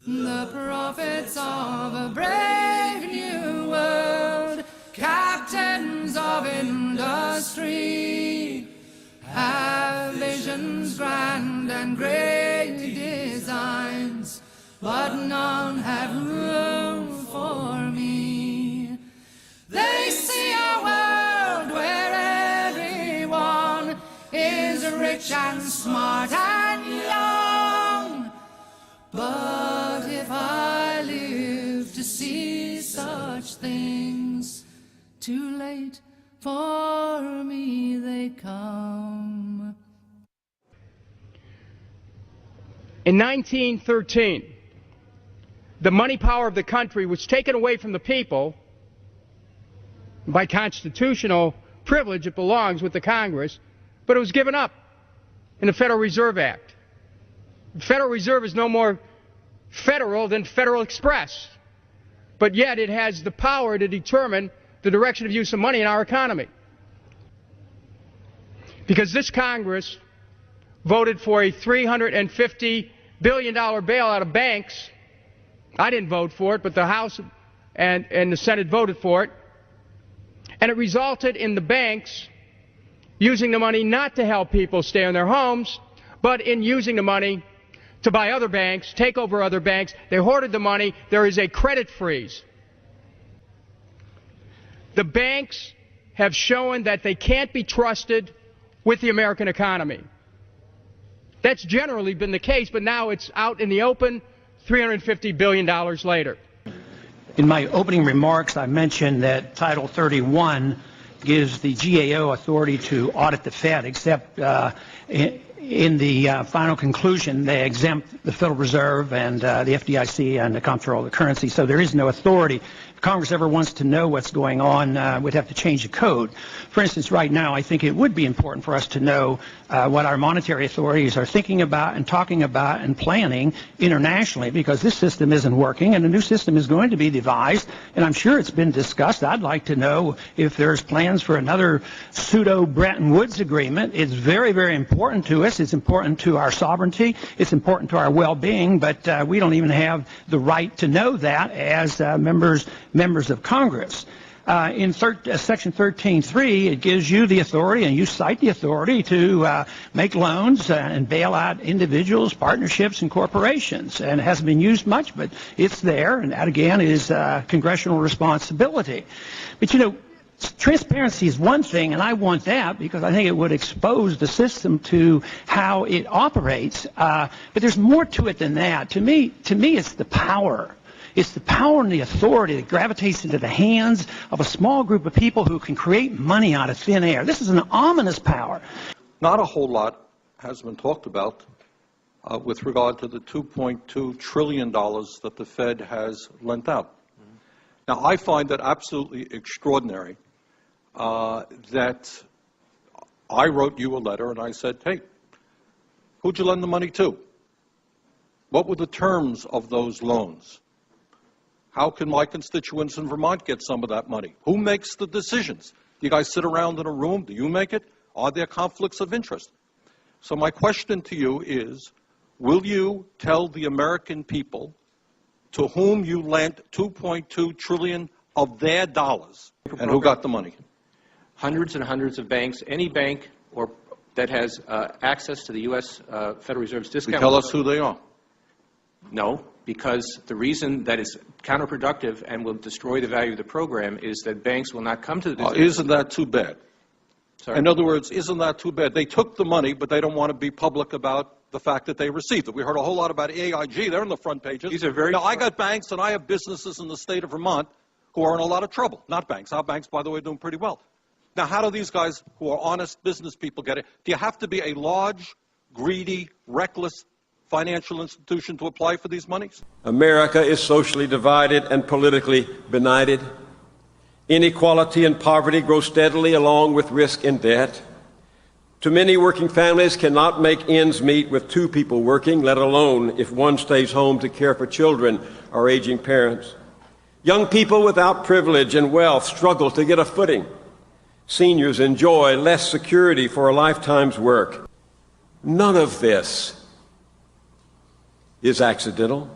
The prophets of a brave new world, captains of industry, have visions grand and great designs, but none have room for me. They see a world where everyone is rich and smart and young, but if I live to see such things, too late for me they come. In 1913, the money power of the country was taken away from the people. By constitutional privilege, it belongs with the Congress, but it was given up in the Federal Reserve Act. The Federal Reserve is no more federal than Federal Express, but yet it has the power to determine the direction of use of money in our economy. Because this Congress voted for a $350 billion bailout of banks. I didn't vote for it, but the House and the Senate voted for it. And it resulted in the banks using the money not to help people stay in their homes, but in using the money to buy other banks, take over other banks. They hoarded the money. There is a credit freeze. The banks have shown that they can't be trusted with the American economy. That's generally been the case, but now it's out in the open, $350 billion later. In my opening remarks, I mentioned that Title 31 gives the GAO authority to audit the Fed, except in the final conclusion, they exempt the Federal Reserve and the FDIC and the Comptroller of the Currency, so there is no authority. If Congress ever wants to know what's going on, we'd have to change the code. For instance, right now, I think it would be important for us to know what our monetary authorities are thinking about and talking about and planning internationally, because this system isn't working and a new system is going to be devised, and I'm sure it's been discussed. I'd like to know if there's plans for another pseudo-Bretton Woods agreement. It's very, very important to us. It's important to our sovereignty. It's important to our well-being, but we don't even have the right to know that as members of Congress. In Section 13.3, it gives you the authority, and you cite the authority to make loans and bail out individuals, partnerships, and corporations. And it hasn't been used much, but it's there, and that, again, is congressional responsibility. But, you know, transparency is one thing, and I want that because I think it would expose the system to how it operates. But there's more to it than that. To me, it's the power. It's the power and the authority that gravitates into the hands of a small group of people who can create money out of thin air. This is an ominous power. Not a whole lot has been talked about with regard to the $2.2 trillion that the Fed has lent out. Now, I find that absolutely extraordinary that I wrote you a letter and I said, hey, who'd you lend the money to? What were the terms of those loans? How can my constituents in Vermont get some of that money? Who makes the decisions? Do you guys sit around in a room? Do you make it? Are there conflicts of interest? So my question to you is, will you tell the American people to whom you lent $2.2 trillion of their dollars, and who got the money? Hundreds and hundreds of banks. Any bank or that has access to the U.S. Federal Reserve's discount. Tell us who they are. No, because the reason that is counterproductive and will destroy the value of the program is that banks will not come to the discount. Isn't that too bad? Sorry? In other words, isn't that too bad? They took the money, but they don't want to be public about the fact that they received it. We heard a whole lot about AIG. They're on the front pages. These are very now, I got banks and I have businesses in the state of Vermont who are in a lot of trouble. Not banks. Our banks, by the way, are doing pretty well. Now, how do these guys who are honest business people get it? Do you have to be a large, greedy, reckless financial institution to apply for these monies? America is socially divided and politically benighted. Inequality and poverty grow steadily along with risk and debt. Too many working families cannot make ends meet with two people working, let alone if one stays home to care for children or aging parents. Young people without privilege and wealth struggle to get a footing. Seniors enjoy less security for a lifetime's work. None of this is accidental.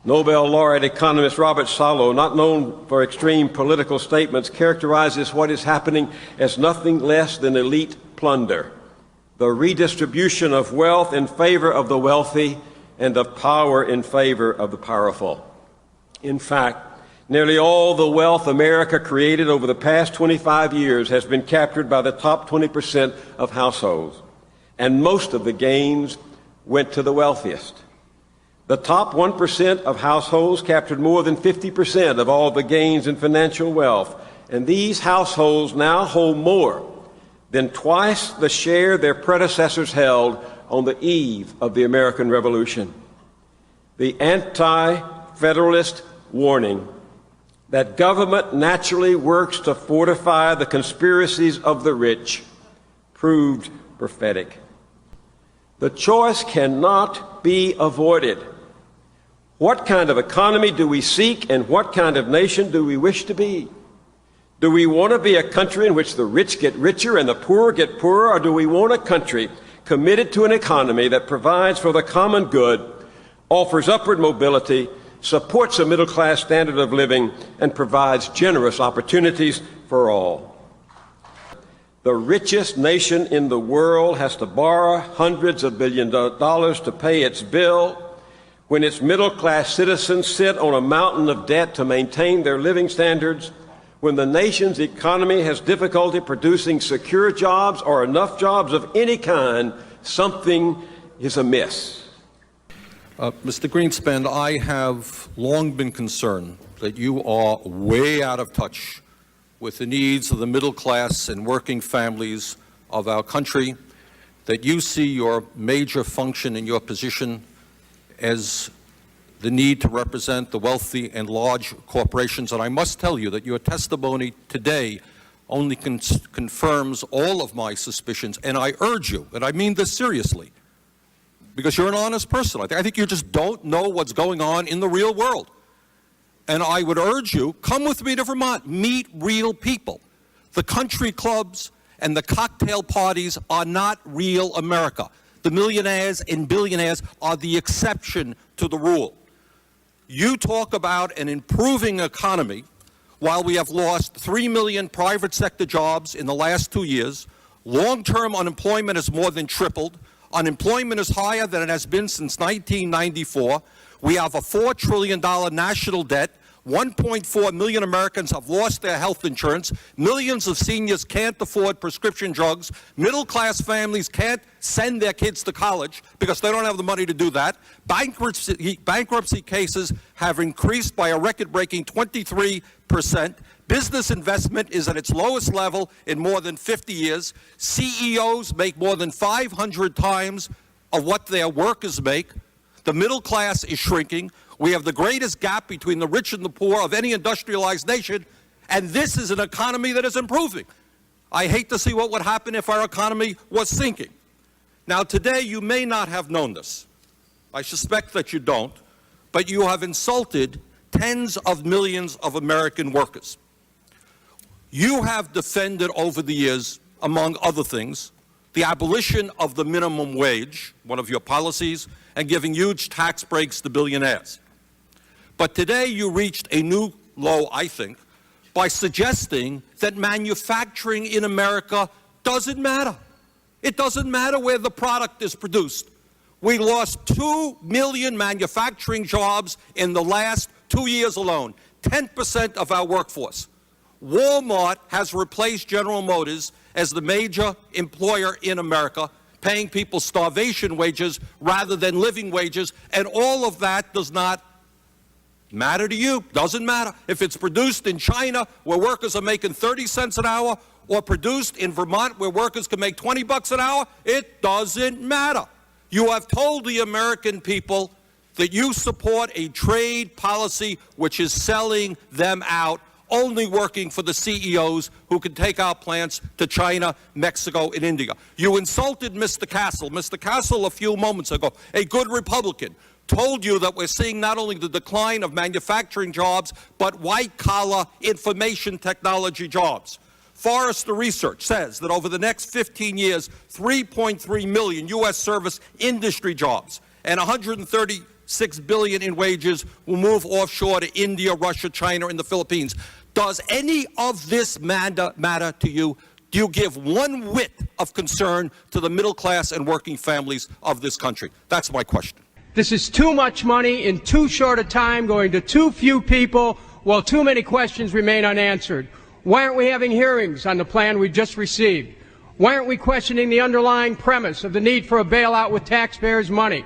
Nobel laureate economist Robert Solow, not known for extreme political statements, characterizes what is happening as nothing less than elite plunder, the redistribution of wealth in favor of the wealthy and of power in favor of the powerful. In fact, nearly all the wealth America created over the past 25 years has been captured by the top 20% of households, and most of the gains went to the wealthiest. The top 1% of households captured more than 50% of all the gains in financial wealth, and these households now hold more than twice the share their predecessors held on the eve of the American Revolution. The anti-federalist warning that government naturally works to fortify the conspiracies of the rich proved prophetic. The choice cannot be avoided. What kind of economy do we seek, and what kind of nation do we wish to be? Do we want to be a country in which the rich get richer and the poor get poorer, or do we want a country committed to an economy that provides for the common good, offers upward mobility, supports a middle-class standard of living, and provides generous opportunities for all? The richest nation in the world has to borrow hundreds of billions of dollars to pay its bill, when its middle-class citizens sit on a mountain of debt to maintain their living standards, when the nation's economy has difficulty producing secure jobs or enough jobs of any kind, something is amiss. Mr. Greenspan, I have long been concerned that you are way out of touch with the needs of the middle class and working families of our country, that you see your major function in your position as the need to represent the wealthy and large corporations. And I must tell you that your testimony today only confirms all of my suspicions. And I urge you, and I mean this seriously, because you're an honest person. I think you just don't know what's going on in the real world. And I would urge you, come with me to Vermont, meet real people. The country clubs and the cocktail parties are not real America. The millionaires and billionaires are the exception to the rule. You talk about an improving economy while we have lost 3 million private sector jobs in the last 2 years. Long-term unemployment has more than tripled. Unemployment is higher than it has been since 1994. We have a $4 trillion national debt. 1.4 million Americans have lost their health insurance. Millions of seniors can't afford prescription drugs. Middle-class families can't send their kids to college because they don't have the money to do that. Bankruptcy cases have increased by a record-breaking 23%. Business investment is at its lowest level in more than 50 years. CEOs make more than 500 times of what their workers make. The middle class is shrinking. We have the greatest gap between the rich and the poor of any industrialized nation, and this is an economy that is improving. I hate to see what would happen if our economy was sinking. Now, today, you may not have known this. I suspect that you don't, but you have insulted tens of millions of American workers. You have defended over the years, among other things, the abolition of the minimum wage, one of your policies, and giving huge tax breaks to billionaires. But today you reached a new low, I think, by suggesting that manufacturing in America doesn't matter. It doesn't matter where the product is produced. We lost 2 million manufacturing jobs in the last 2 years alone, 10% of our workforce. Walmart has replaced General Motors as the major employer in America, paying people starvation wages rather than living wages, and all of that does not matter to you. Doesn't matter. If it's produced in China, where workers are making 30 cents an hour, or produced in Vermont, where workers can make 20 bucks an hour, it doesn't matter. You have told the American people that you support a trade policy which is selling them out, only working for the CEOs who can take our plants to China, Mexico, and India. You insulted Mr. Castle. Mr. Castle, a few moments ago, a good Republican, told you that we're seeing not only the decline of manufacturing jobs, but white-collar information technology jobs. Forrester Research says that over the next 15 years, 3.3 million U.S. service industry jobs and $6 billion in wages will move offshore to India, Russia, China, and the Philippines. Does any of this matter to you? Do you give one whit of concern to the middle class and working families of this country? That's my question. This is too much money in too short a time, going to too few people, while too many questions remain unanswered. Why aren't we having hearings on the plan we just received? Why aren't we questioning the underlying premise of the need for a bailout with taxpayers' money?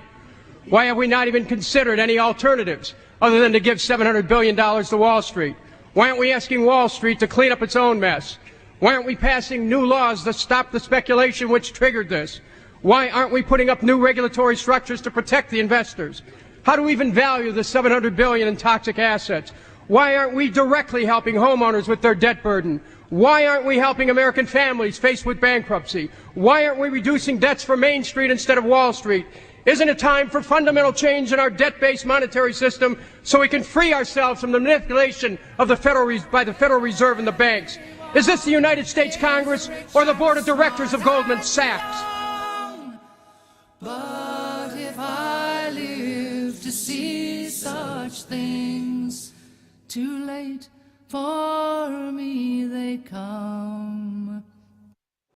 Why have we not even considered any alternatives other than to give $700 billion to Wall Street? Why aren't we asking Wall Street to clean up its own mess? Why aren't we passing new laws to stop the speculation which triggered this? Why aren't we putting up new regulatory structures to protect the investors? How do we even value the $700 billion in toxic assets? Why aren't we directly helping homeowners with their debt burden? Why aren't we helping American families faced with bankruptcy? Why aren't we reducing debts for Main Street instead of Wall Street? Isn't it time for fundamental change in our debt-based monetary system so we can free ourselves from the manipulation of by the Federal Reserve and the banks? Is this the United States Congress or the Board of Directors of Goldman Sachs? But if I live to see such things, too late for me they come.